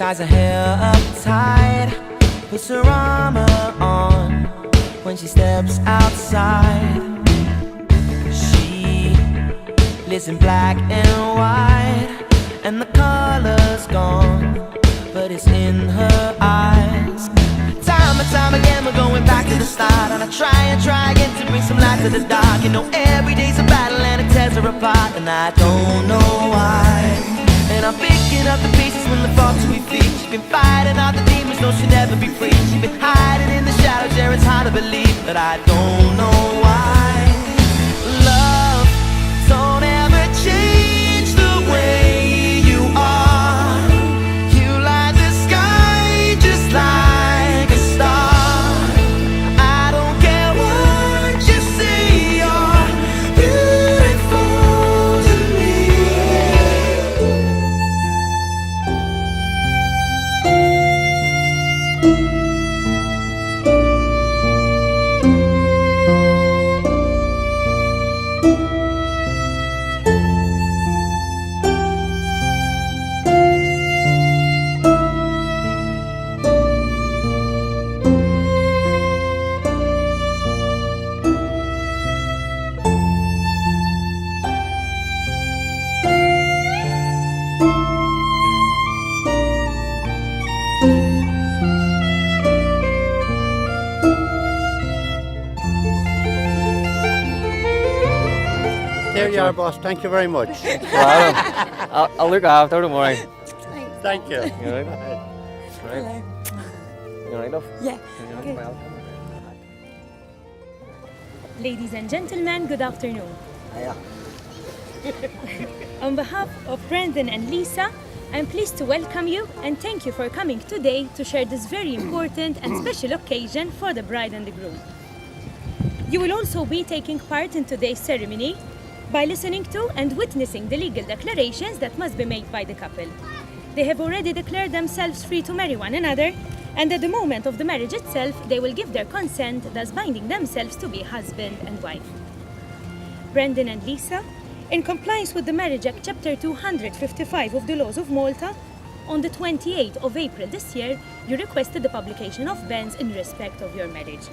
ties her hair up tight, puts her armor on when she steps outside. She lives in black and white, and the color's gone, but it's in her eyes. Time and time again we're going back to the start, and I try again to bring some light to the dark. You know every day's a battle and it tears her apart, and I don't know why. And I'm picking up the pieces when the fall to her feet. She's been fighting all the demons, no she'll never be free. She's been hiding in the shadows, yeah it's hard to believe, but I don't know why. Love, don't ever change the way you are. You light the sky just like a star. I don't care what you say, you're beautiful to me. There you are, boss. Thank you very much. I'll look after them, alright. Thank you. You alright? Right. You alright, love? Yeah. Good. Well. Ladies and gentlemen, good afternoon. On behalf of Brandon and Lisa, I'm pleased to welcome you and thank you for coming today to share this very important and special occasion for the bride and the groom. You will also be taking part in today's ceremony by listening to and witnessing the legal declarations that must be made by the couple. They have already declared themselves free to marry one another, and at the moment of the marriage itself, they will give their consent, thus binding themselves to be husband and wife. Brandon and Lisa, in compliance with the Marriage Act Chapter 255 of the Laws of Malta, on the 28th of April this year, you requested the publication of bans in respect of your marriage.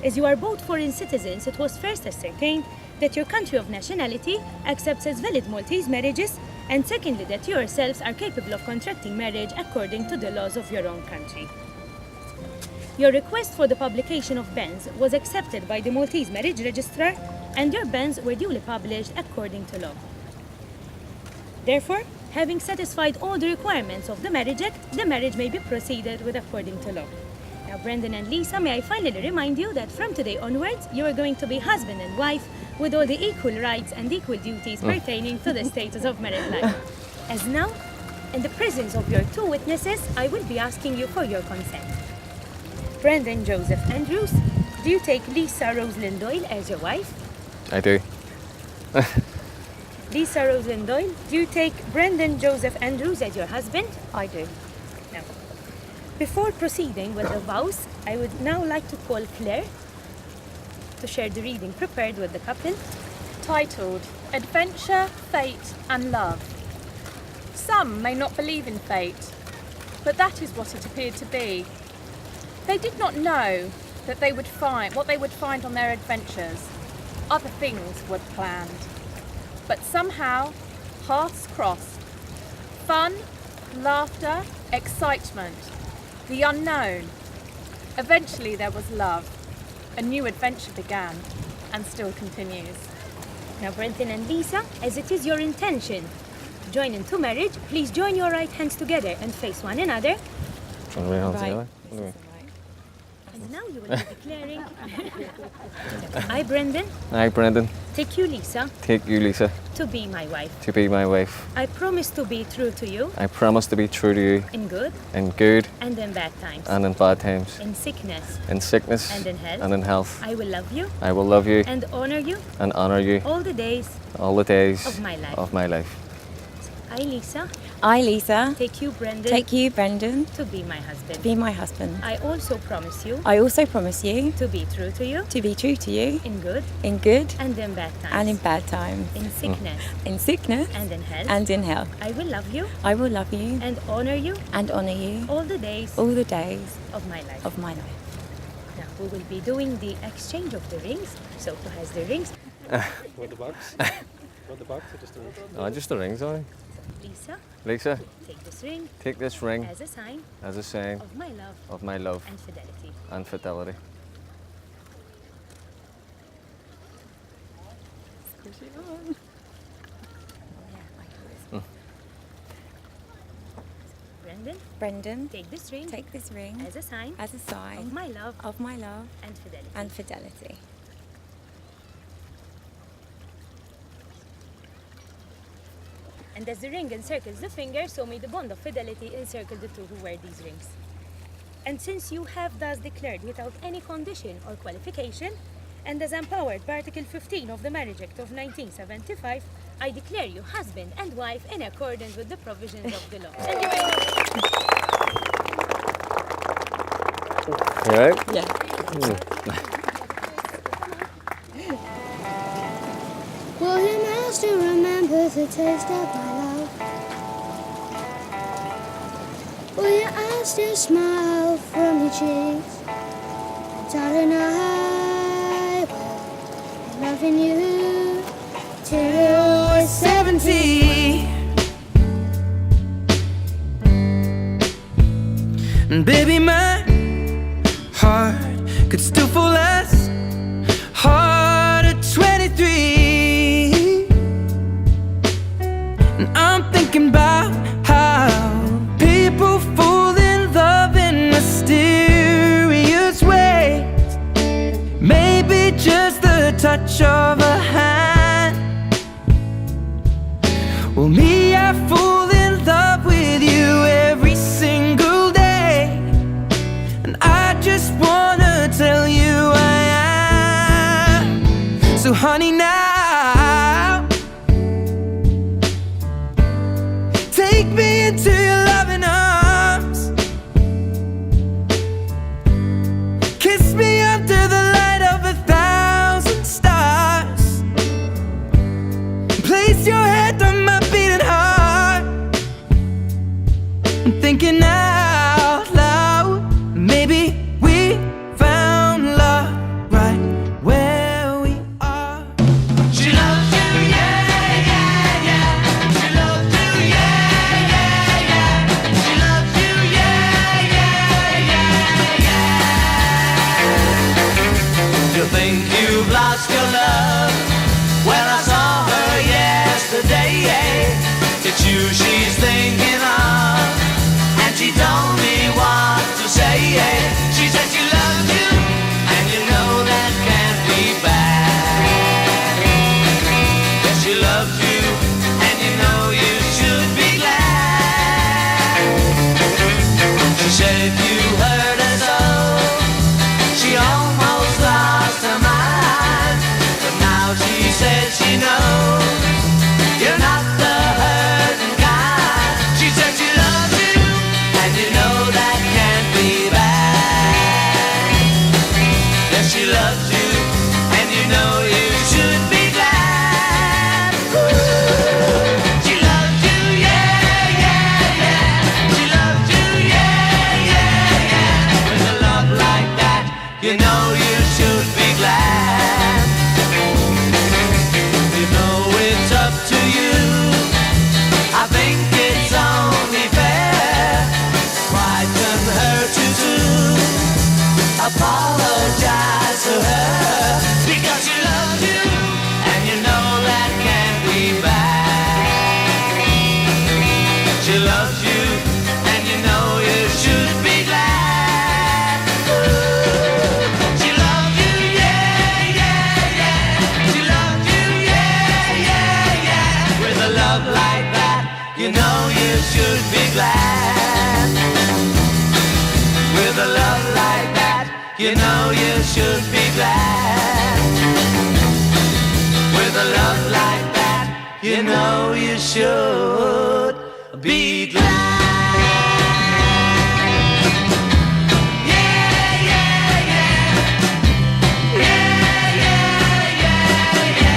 As you are both foreign citizens, it was first ascertained that your country of nationality accepts as valid Maltese marriages, and secondly that you yourselves are capable of contracting marriage according to the laws of your own country. Your request for the publication of bans was accepted by the Maltese Marriage Registrar, and your bans were duly published according to law. Therefore, having satisfied all the requirements of the Marriage Act, the marriage may be proceeded with according to law. Now, Brandon and Lisa, may I finally remind you that from today onwards, you are going to be husband and wife with all the equal rights and equal duties pertaining to the status of married life. As now, in the presence of your two witnesses, I will be asking you for your consent. Brandon Joseph Andrews, do you take Lisa Rosalind Doyle as your wife? I do. Lisa Rosalind Doyle, do you take Brandon Joseph Andrews as your husband? I do. Now, before proceeding with the vows, I would now like to call Claire to share the reading prepared with the couple. Titled Adventure, Fate and Love. Some may not believe in fate, but that is what it appeared to be. They did not know that they would find what they would find on their adventures. Other things were planned. But somehow, paths crossed. Fun, laughter, excitement, the unknown. Eventually there was love. A new adventure began and still continues. Now, Brandon and Lisa, as it is your intention to join into marriage, please join your right hands together and face one another. Right. And now you will be declaring, I, Brandon, I, Brendan, take you, Lisa, take you, Lisa, to be my wife. to be my wife. I promise to be true to you I promise to be true to you in good in good and in bad times, and in bad times, in sickness in sickness and in health. and in health. I will love you I will love you and honor you and honour you all the days all the days of my life. of my life. I, Lisa, I, Lisa, take you, Brendan, take you, Brendan, to be my husband. be my husband. I also promise you I also promise you to be true to you to be true to you in good in good and in bad times, and in bad times, in sickness in sickness and in health. and in health. I will love you I will love you and honor you and honour you all the days all the days of my life. of my life. Now we will be doing the exchange of the rings. So who has the rings? What the box? What the box or just the ring? Oh, just the ring, sorry. Lisa, Lisa, take this ring take this ring as a sign as a sign of my love of my love and fidelity. and fidelity. Brendan, Brendan, take this ring take this ring as a sign as a sign of my love of my love and fidelity. and fidelity. And as the ring encircles the finger, so may the bond of fidelity encircle the two who wear these rings. And since you have thus declared without any condition or qualification, and as empowered by Article 15 of the Marriage Act of 1975, I declare you husband and wife in accordance with the provisions of the law. Thank you very much. You right? Yeah. Will your master remember the taste of my love? Will your eyes still smile from your cheeks? Darling, I will be loving you till we're 70. And baby, my heart could still fall as hard at 23. And I'm thinking about how people fall in love in mysterious ways. Maybe just the touch of a hand. Well, me, I fall in love with you every single day. And I just wanna tell you I am. So honey, now take me into your loving arms. Kiss me under the light of 1,000 stars. Place your head on my beating heart. I'm thinking out loud, maybe we found love right where we are. She loves you, yeah, yeah, yeah. She loves you, yeah, yeah, yeah. She loves you, yeah, yeah, yeah, yeah. You think you've lost your love? Well, I saw her yesterday. It's you she's thinking of, and she told me what to say. She said she loves you, and you know that can't be bad. Yes, she loves you, and you know you should be glad. She said if you hurt her so, she almost lost her mind. But now she says she knows you're not the hurting kind. She said she loves you, and you know that can't be bad. Yes, she loves you, and you know you should be glad. She loves you, yeah, yeah, yeah. She loves you, yeah, yeah, yeah. With a love like that, you know you should be glad. You know it's up to you. I think it's only fair. Pride can hurt you too. Apologize to her, because she loves you, and you know that can't be bad. She loves you, and you know you should be glad. She loves you, yeah, yeah, yeah. She loves you, yeah, yeah, yeah. With a love like that, you know you should be glad. With a love like that, you know you should be glad. With a love like that, you know you should be be glad. Yeah, yeah, yeah. Yeah, yeah, yeah, yeah.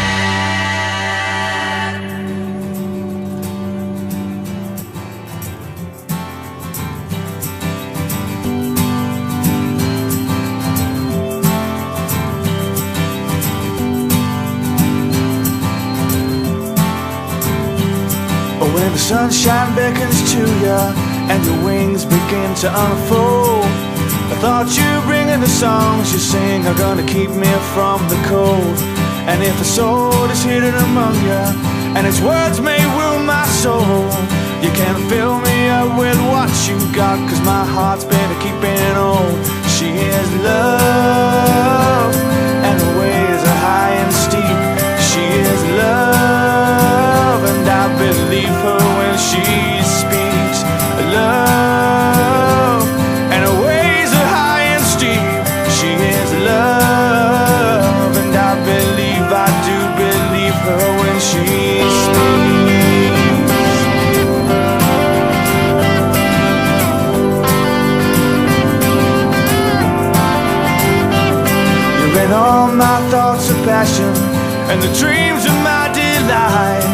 When the sunshine beckons to you and your wings begin to unfold, I thought you bringing the songs you sing are gonna keep me from the cold. And if the sword is hidden among you and its words may wound my soul, you can fill me up with what you got, 'cause my heart's been keeping on. She is love and the ways are high and steep. She is love and I believe her when she speaks. Love and her ways are high and steep. She is love and I do believe her when she speaks. You're in all my thoughts of passion and the dreams of my delight.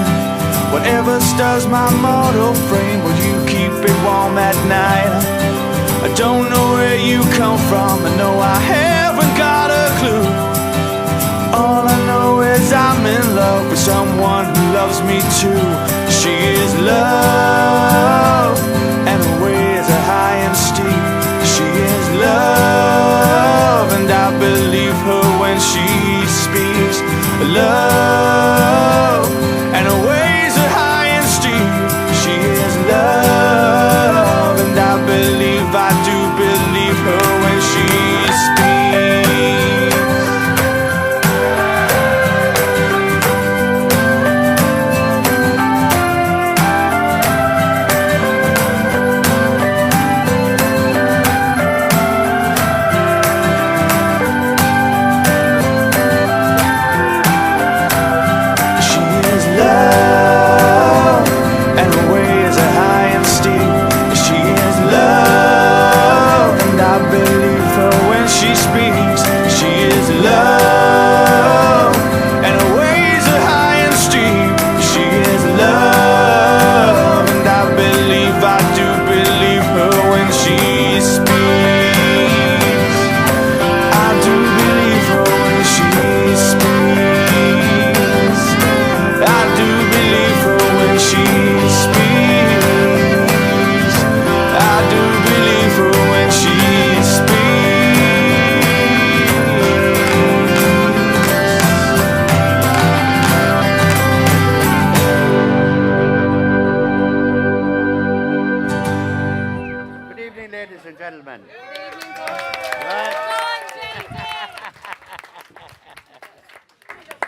Whatever stirs my mortal frame, will you keep it warm at night? I don't know where you come from, I know I haven't got a clue. All I know is I'm in love with someone who loves me too. She is love and her ways are high and steep. She is love and I believe her when she speaks. Love and her ways are high and steep. She is love and I do believe her when she speaks.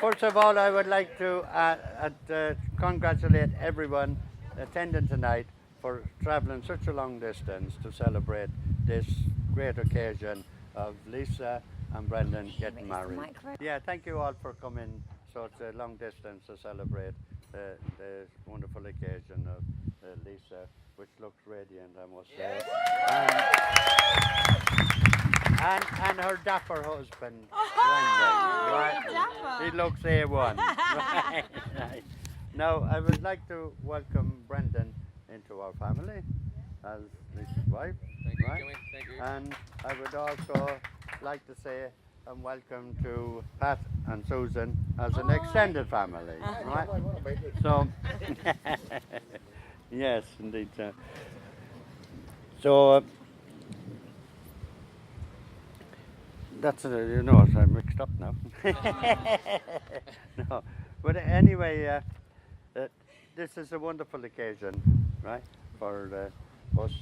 First of all, I would like to congratulate everyone attending tonight for travelling such a long distance to celebrate this great occasion of Lisa and Brendan getting married. Yeah, thank you all for coming such a long distance to celebrate the wonderful occasion of Lisa, which looks radiant, I must say. And her dapper husband, Brendan. Right? He looks A1. Right, right. Now, I would like to welcome Brendan into our family as Lisa's wife. Thank you, right? Jimmy. Thank you. And I would also like to say welcome to Pat and Susan as an extended family. Right? So, yes, indeed. So, that's you know, I'm mixed up now. No, but anyway, this is a wonderful occasion, right, for us,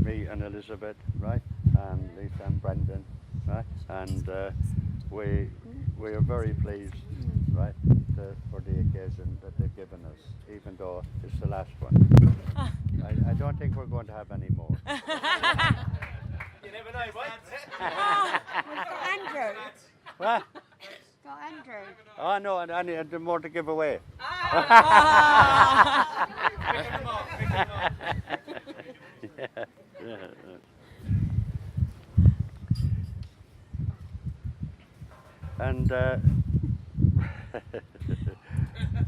me and Elizabeth, right, and Lisa and Brendan, right, and we are very pleased, right, for the occasion that they've given us, even though it's the last one. I don't think we're going to have any more. You never know, what? Andrew. What? Got Andrew. Oh no, I need more to give away. Pick 'em up. and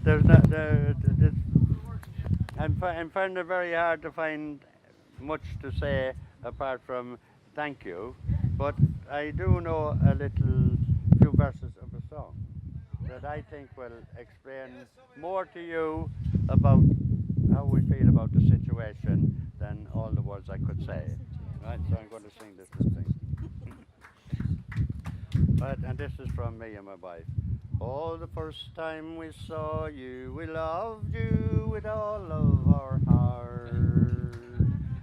there's not I'm finding it very hard to find much to say apart from thank you, but I do know a few verses of a song that I think will explain more to you about how we feel about the situation than all the words I could say. Right, so I'm going to sing this little thing. Right, and this is from me and my wife. Oh, the first time we saw you, we loved you with all of our heart.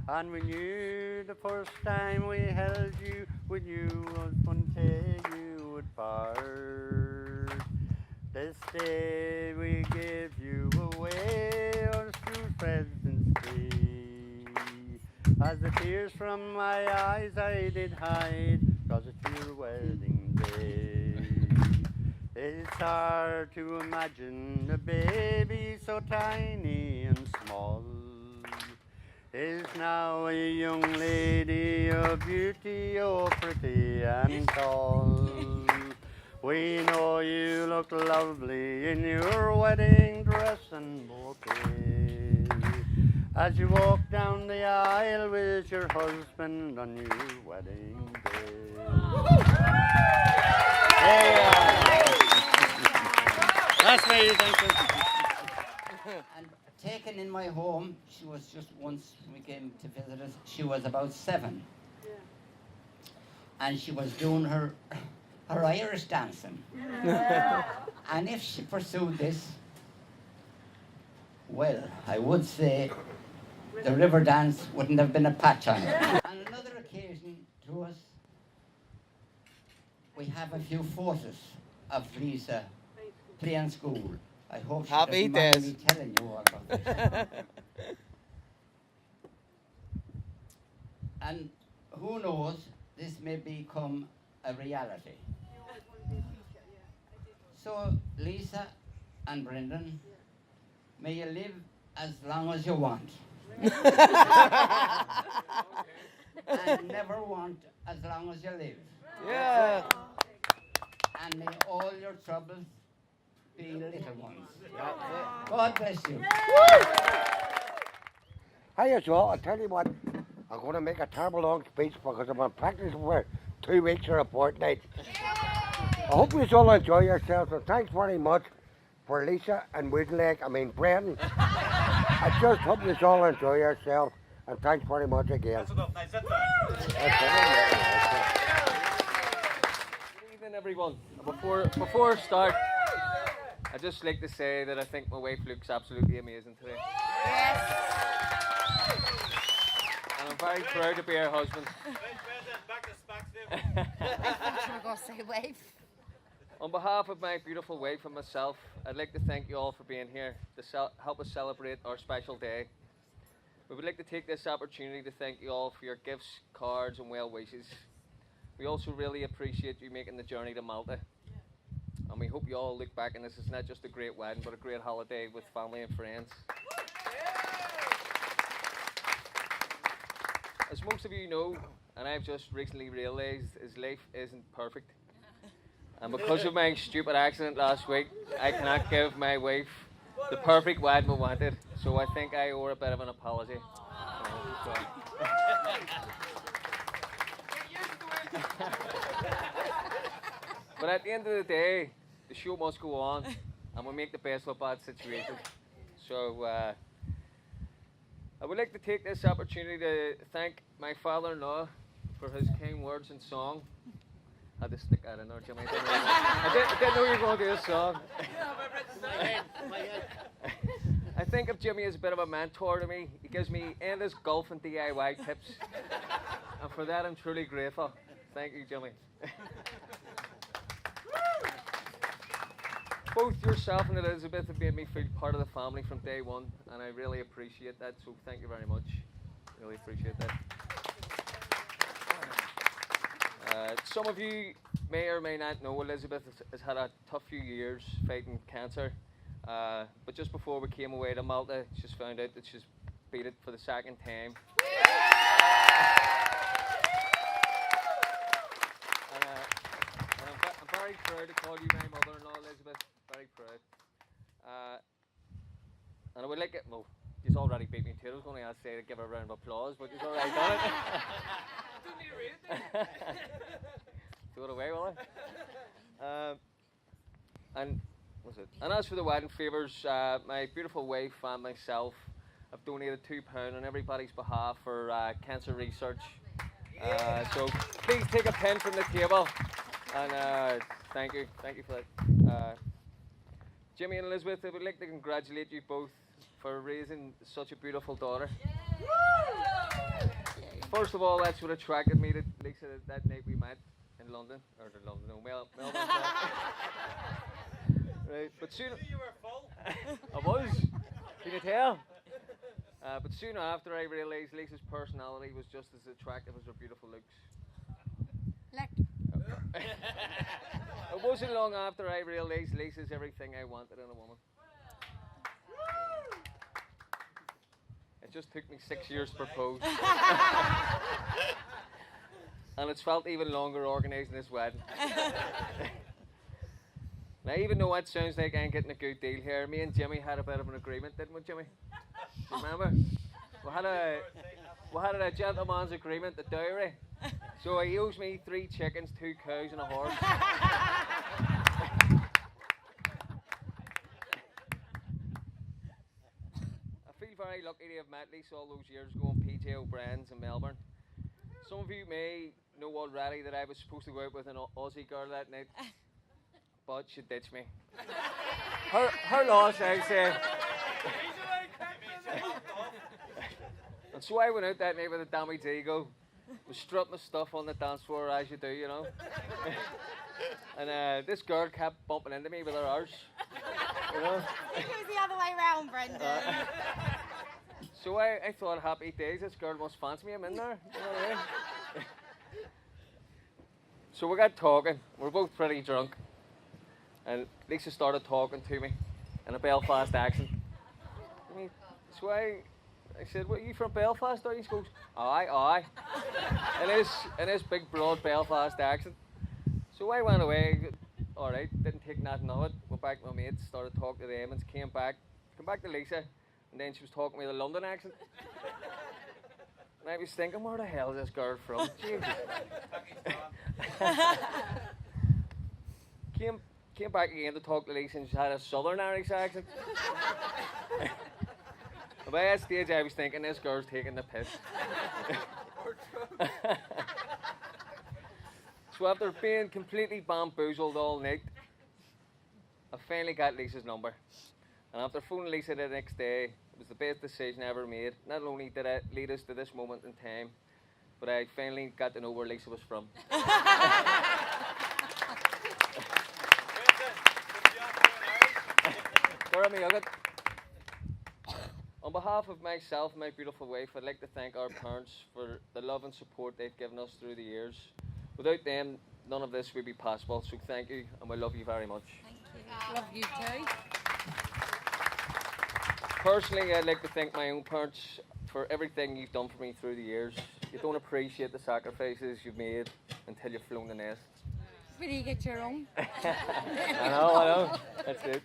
And we knew the first time we held you, we knew one day you would part. This day we give you away, our true presence be. As the tears from my eyes I did hide, 'cause it's your wedding day. It's hard to imagine a baby so tiny and small is now a young lady of beauty, oh pretty and tall. We know you look lovely in your wedding dress and bouquet as you walk down the aisle with your husband on your wedding day. That's me, thank you. And taken in my home, she was just once we came to visit us, she was about 7. Yeah. And she was doing her Irish dancing. Yeah. And if she pursued this, well, I would say the river dance wouldn't have been a patch on it. On another occasion to us, we have a few photos of Lisa playing school. I hope she Happy doesn't mind days. me telling you all about this. And who knows, this may become a reality. So, Lisa and Brendan, may you live as long as you want. And never want as long as you live. Yeah. And may all your troubles be little ones. God bless you. Hiya, Joe. I'll tell you what, I'm going to make a terrible long speech because I'm on practice for 2 weeks or a fortnight. I hope you all enjoy yourselves, and thanks very much for Lisa and Brendan. I just hope you all enjoy yourselves, and thanks very much again. That's enough. Nice. That's Good evening, everyone. Before I start, I'd just like to say that I think my wife looks absolutely amazing today. Yes. And I'm very proud to be her husband. On behalf of my beautiful wife and myself, I'd like to thank you all for being here to help us celebrate our special day. We would like to take this opportunity to thank you all for your gifts, cards and well wishes. We also really appreciate you making the journey to Malta. And we hope you all look back and this is not just a great wedding, but a great holiday with family and friends. As most of you know, and I've just recently realised, is life isn't perfect. And because of my stupid accident last week, I cannot give my wife the perfect wedding we wanted. So I think I owe her a bit of an apology. But at the end of the day, the show must go on, and we make the best of a bad situation. So I would like to take this opportunity to thank my father-in-law for his kind words and song. I had to stick that in there, Jimmy. I didn't know you were going to do a song. I think of Jimmy as a bit of a mentor to me. He gives me endless golf and DIY tips. And for that, I'm truly grateful. Thank you, Jimmy. Both yourself and Elizabeth have made me feel part of the family from day one, and I really appreciate that, so thank you very much. Really appreciate that. Some of you may or may not know Elizabeth has had a tough few years fighting cancer, but just before we came away to Malta, she's found out that she's beat it for the second time. And I'm very proud to call you my mother-in-law, Elizabeth. Very proud. And I would like it. Well, he's already beat me to it. I was going to say to give her a round of applause, but he's already done it. Don't need to read it. Do it away, will I? And what's it? And as for the wedding favours, my beautiful wife and myself have donated £2 on everybody's behalf for cancer research. So please take a pen from the table, and thank you for that. Jimmy and Elizabeth, I would like to congratulate you both for raising such a beautiful daughter. First of all, that's what attracted me to Lisa that night we met in London, Melbourne. Right, but soon You were full. I was. Can you tell? But soon after, I realised Lisa's personality was just as attractive as her beautiful looks. It wasn't long after I realised Lisa's everything I wanted in a woman. It just took me 6 years to propose. And it's felt even longer organising this wedding. Now, even though it sounds like I'm getting a good deal here, me and Jimmy had a bit of an agreement, didn't we, Jimmy? Do you remember? We had a gentleman's agreement, the dowry. So he owes me 3 chickens, 2 cows and a horse. I feel very lucky to have met Lisa all those years ago in PJ O'Brien's in Melbourne. Some of you may know already that I was supposed to go out with an Aussie girl that night, but she ditched me. Her loss, I say. And so I went out that night with a damaged ego. Was stripping my stuff on the dance floor as you do, you know. And this girl kept bumping into me with her arse, you know. I think it was the other way round, Brendan. So I thought, happy days, this girl must fancy me, I'm in there. You know what I mean? So we got talking, we're both pretty drunk. And Lisa started talking to me in a Belfast accent. So I said, "What, are you from Belfast, are you?" She goes, aye. In his big, broad Belfast accent. So I went away, alright, didn't take nothing of it. Went back to my mates, started talking to them, and came back to Lisa, and then she was talking with a London accent. And I was thinking, where the hell is this girl from? Jesus. Came back again to talk to Lisa, and she had a Southern Irish accent. By that stage, I was thinking, this girl's taking the piss. So after being completely bamboozled all night, I finally got Lisa's number. And after phoning Lisa the next day, it was the best decision I ever made. Not only did it lead us to this moment in time, but I finally got to know where Lisa was from. On behalf of myself and my beautiful wife, I'd like to thank our parents for the love and support they've given us through the years. Without them, none of this would be possible, so thank you, and we love you very much. Love you too. Personally, I'd like to thank my own parents for everything you've done for me through the years. You don't appreciate the sacrifices you've made until you've flown the nest. Where do you get your own? I know, that's it.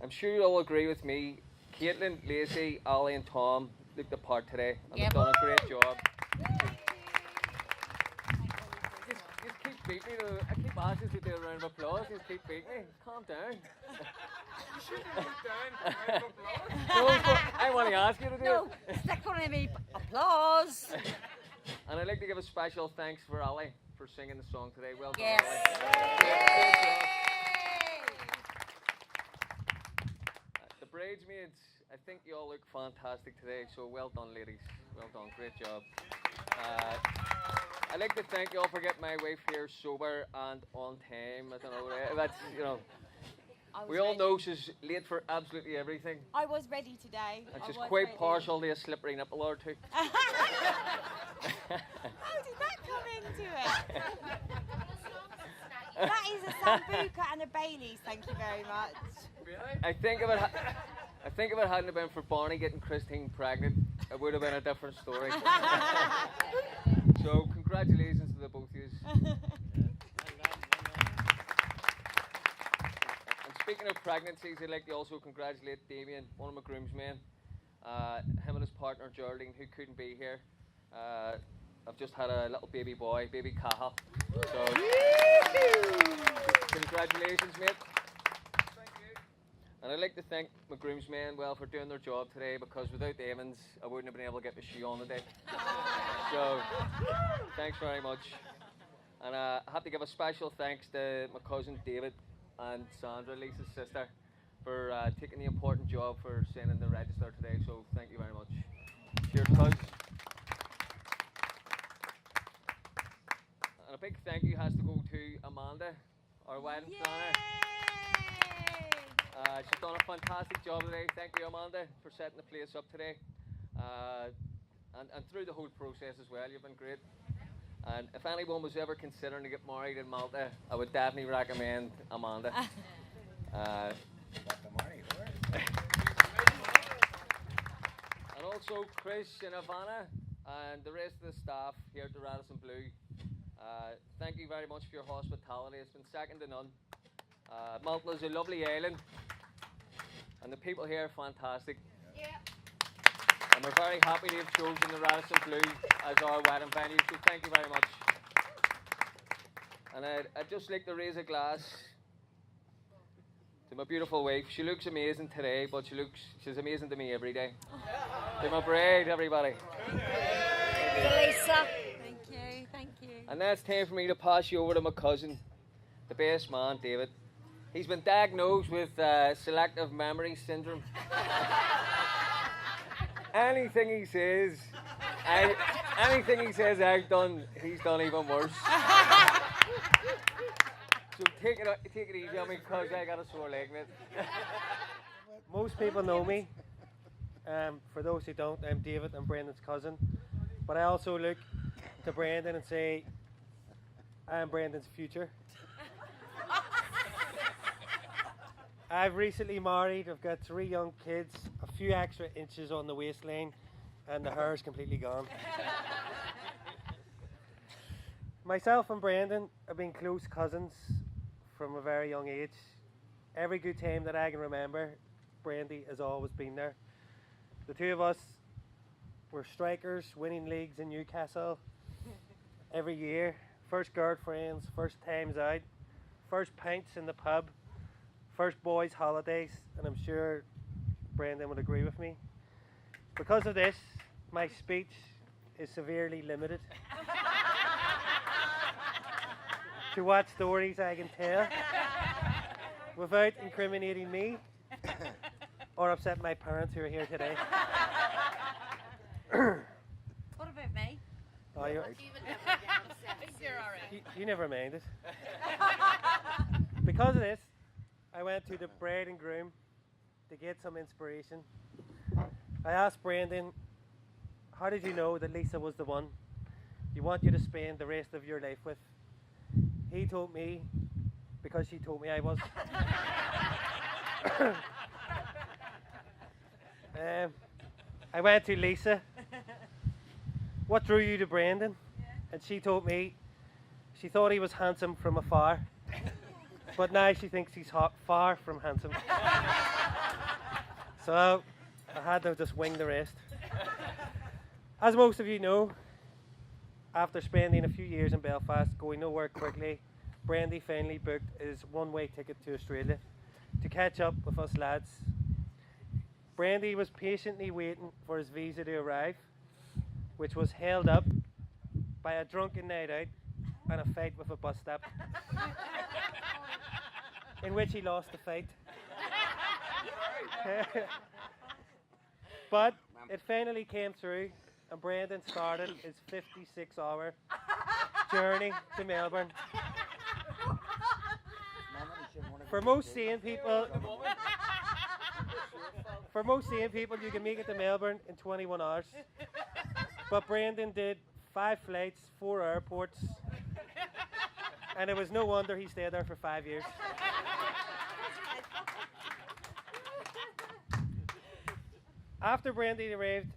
I'm sure you'll all agree with me. Caitlin, Lacey, Ali and Tom looked the part today, and they've done a great job. Just keep beating me. I keep asking you to do a round of applause. Just keep beating me. Calm down. You shouldn't have put down a round of applause. No, I want to ask you to do No, it. stick on me. Applause. And I'd like to give a special thanks for Ali for singing the song today. Well done, Yes. Ali. Great job. The bridesmaids, I think you all look fantastic today, so well done, ladies. Well done, great job. I'd like to thank you all for getting my wife here sober and on time. I don't know, that's, you know, we all know she's late for absolutely everything. I was ready today. And she's quite partial to a slippery nipple or two. How did that come into it? That is a Sambuca and a Baileys, thank you very much. Really? I think if it hadn't been for Barney getting Christine pregnant, it would have been a different story. So congratulations to the both of you. pregnancies, I'd like to also congratulate Damien, one of my groomsmen. Him and his partner Geraldine, who couldn't be here. I've just had a little baby boy, baby Cahill. So, congratulations, mate. Thank you. And I'd like to thank my groomsmen for doing their job today, because without the Evans, I wouldn't have been able to get my shoe on today. So, thanks very much. And I have to give a special thanks to my cousin David and Sandra, Lisa's sister, for taking the important job for sending the register today. So, thank you very much. Cheers, cuz. And a big thank you has to go to Amanda, our wedding planner. She's done a fantastic job today. Thank you, Amanda, for setting the place up today. And through the whole process as well, you've been great. And if anyone was ever considering to get married in Malta, I would definitely recommend Amanda. And also Chris and Ivana and the rest of the staff here at the Radisson Blue. Thank you very much for your hospitality. It's been second to none. Malta is a lovely island, and the people here are fantastic. Yeah. And we're very happy to have chosen the Radisson Blue as our wedding venue, so thank you very much. And I'd just like to raise a glass to my beautiful wife. She looks amazing today, but she's amazing to me every day. To my bride, everybody. Lisa. Thank you. And now it's time for me to pass you over to my cousin, the best man, David. He's been diagnosed with selective memory syndrome. Anything he says I've done, he's done even worse. So take it easy on me, because I got a sore leg, mate. Most people know me. For those who don't, I'm David. I'm Brendan's cousin. But I also look to Brendan and say, I'm Brendan's future. I've recently married. I've got 3 young kids, a few extra inches on the waistline, and the hair is completely gone. Myself and Brendan have been close cousins from a very young age. Every good time that I can remember, Brandy has always been there. The two of us were strikers, winning leagues in Newcastle every year. First girlfriends, first times out, first pints in the pub, first boys' holidays, and I'm sure Brendan would agree with me. Because of this, my speech is severely limited to what stories I can tell without incriminating me or upset my parents who are here today. What about me? Oh, you're alright. You never mind it. Because of this, I went to the bride and groom to get some inspiration. I asked Brendan, how did you know that Lisa was the one you want you to spend the rest of your life with? He told me, because she told me I was. I went to Lisa. What drew you to Brendan? And she told me she thought he was handsome from afar, but now she thinks he's far from handsome. So I had to just wing the rest. As most of you know, after spending a few years in Belfast, going nowhere quickly, Brandy finally booked his one-way ticket to Australia to catch up with us lads. Brandy was patiently waiting for his visa to arrive, which was held up by a drunken night out and a fight with a bus stop, in which he lost the fight. But it finally came through, and Brendan started his 56-hour journey to Melbourne. For most sane people, you can make it to Melbourne in 21 hours. But Brendan did 5 flights, 4 airports, and it was no wonder he stayed there for 5 years. After Brandy arrived,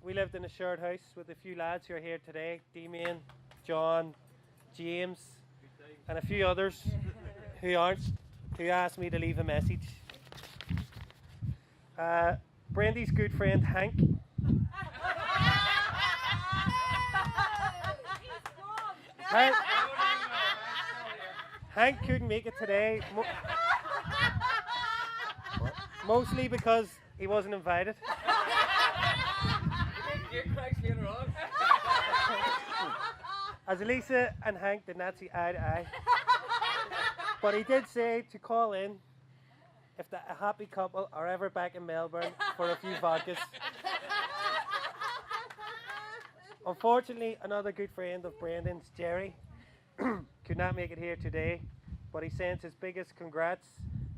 we lived in a shared house with a few lads who are here today, Damien, John, James, and a few others who aren't. who asked me to leave a message. Brandy's good friend Hank. Hank, Hank couldn't make it today, mostly because he wasn't invited. As Lisa and Hank did not see eye to eye. But he did say to call in if the happy couple are ever back in Melbourne for a few vodkas. Unfortunately, another good friend of Brendan's, Jerry, could not make it here today, but he sends his biggest congrats,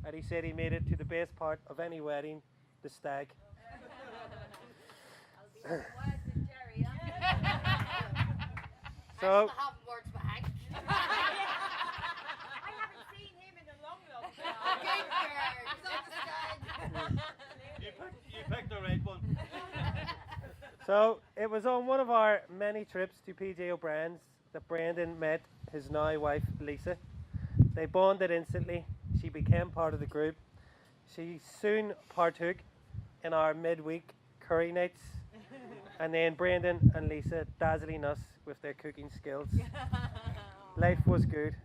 and he said he made it to the best part of any wedding, the stag. So, You picked the right one. so it was on one of our many trips to PJ O'Brien's that Brendan met his now wife Lisa. They bonded instantly. She became part of the group. She soon partook in our midweek curry nights, and then Brendan and Lisa dazzling us with their cooking skills. Life was good.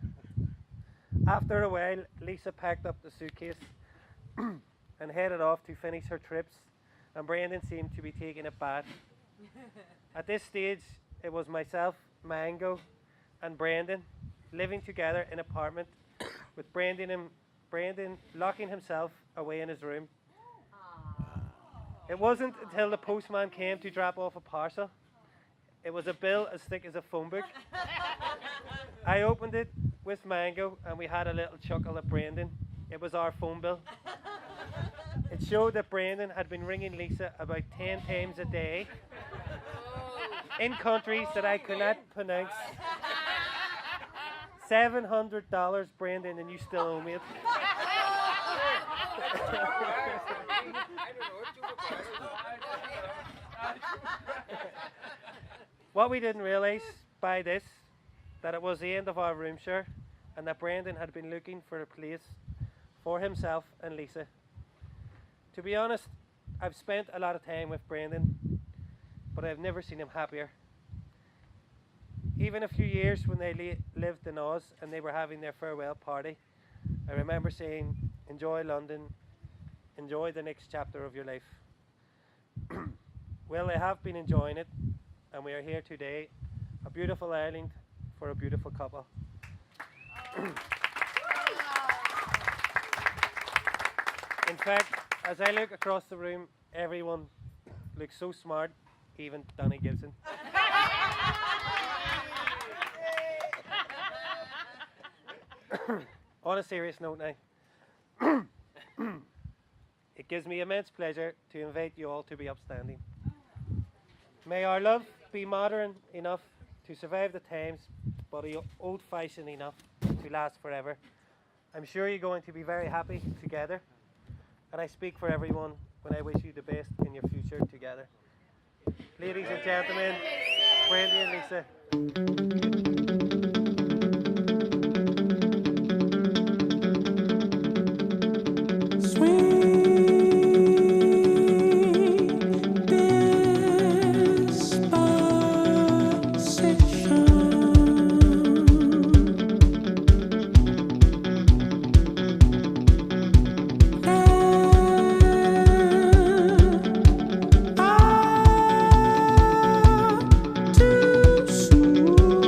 After a while, Lisa packed up the suitcase and headed off to finish her trips, and Brendan seemed to be taking it bad. At this stage, it was myself, Mango, and Brendan living together in an apartment, with Brendan locking himself away in his room. It wasn't until the postman came to drop off a parcel. It was a bill as thick as a phone book. I opened it with Mango, and we had a little chuckle at Brendan. It was our phone bill. It showed that Brendan had been ringing Lisa about 10 times a day in countries that I could not pronounce. $700, Brendan, and you still owe me it. What we didn't realise by this, that it was the end of our room share, and that Brendan had been looking for a place for himself and Lisa. To be honest, I've spent a lot of time with Brendan, but I've never seen him happier. Even a few years when they lived in Oz and they were having their farewell party, I remember saying, enjoy London, enjoy the next chapter of your life. Well, they have been enjoying it, and we are here today, a beautiful island for a beautiful couple. In fact, as I look across the room, everyone looks so smart, even Donny Gibson. On a serious note now, it gives me immense pleasure to invite you all to be upstanding. May our love be modern enough to survive the times, but old-fashioned enough to last forever. I'm sure you're going to be very happy together, and I speak for everyone when I wish you the best in your future together. Ladies and gentlemen, Brandy and Lisa. Too soon.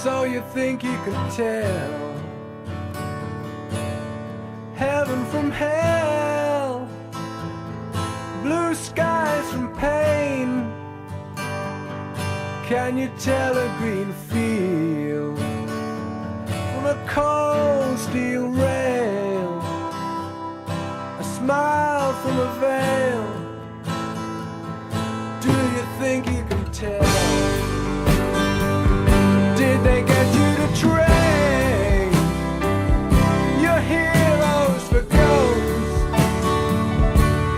So you think you can tell heaven from hell, blue skies from pain? Can you tell a green field from a cold steel rail, a smile from a veil? Do you think you can tell? Did they get you to train your heroes for ghosts,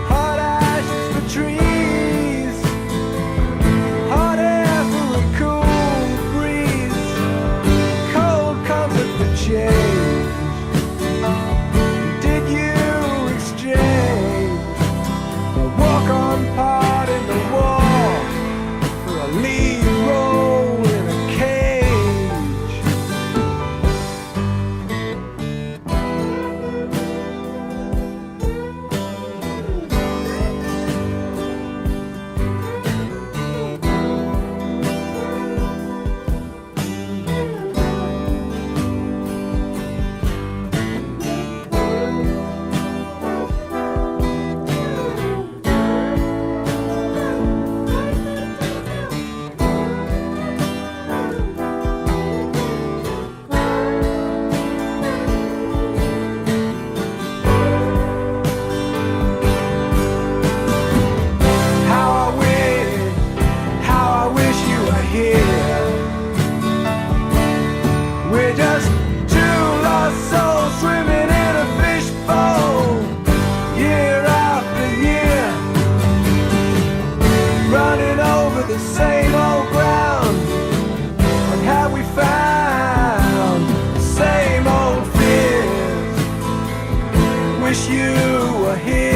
hot ashes for trees, hot air for a cool breeze, cold comfort for change? Did you exchange a walk-on part in the wall for a lead role in a cage? How I wish you were here. We're just two lost souls swimming in a fishbowl, year after year, running over the same old ground. And have we found the same old fears? Wish you were here.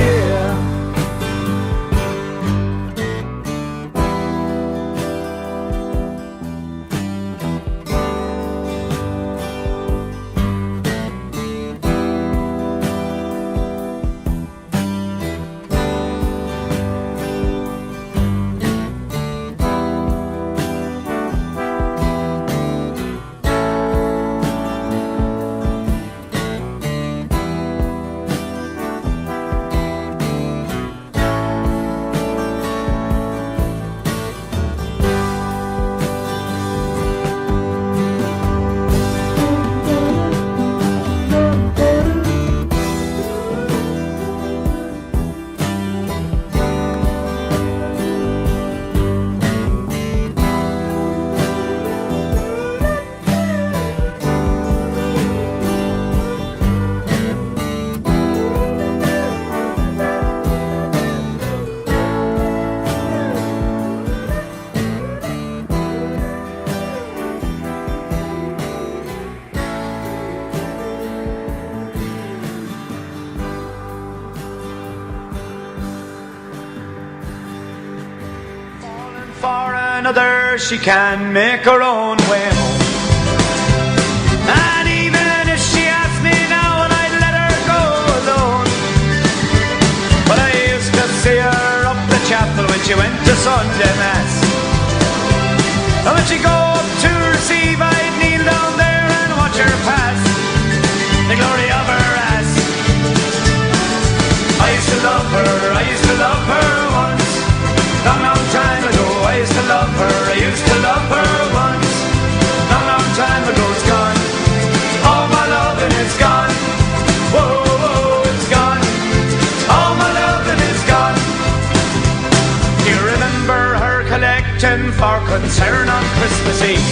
For another, she can make her own way home. And even if she asked me now, and I'd let her go alone. But I used to see her up the chapel when she went to Sunday Mass. And when she'd go up to receive, I'd kneel down there and watch her pass the glory of her ass. I used to love her, I used to love her once. Long, long time ago, I used to love her, I used to love her once. Long, long time ago, it's gone. All my loving is gone. Whoa, whoa, it's gone. All my loving is gone. Do you remember her collecting for concern on Christmas Eve?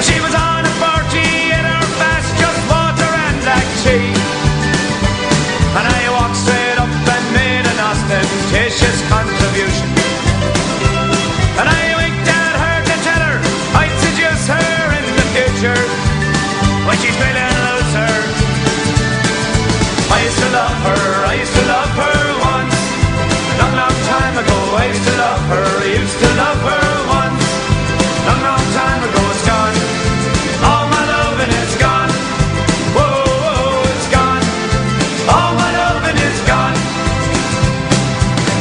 She was on a party in her fast, just water and black tea. And I walked straight up and made an ostentatious contribution. And I winked at her to tell her I'd seduce her in the future when she's feeling looser. I used to love her, I used to love her once. Long, long time ago, I used to love her, I used to love her once. Long, long time ago, it's gone. All my loving is gone. Whoa, whoa, it's gone. All my loving is gone.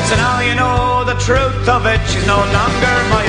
So now you know the truth of it, she's no longer my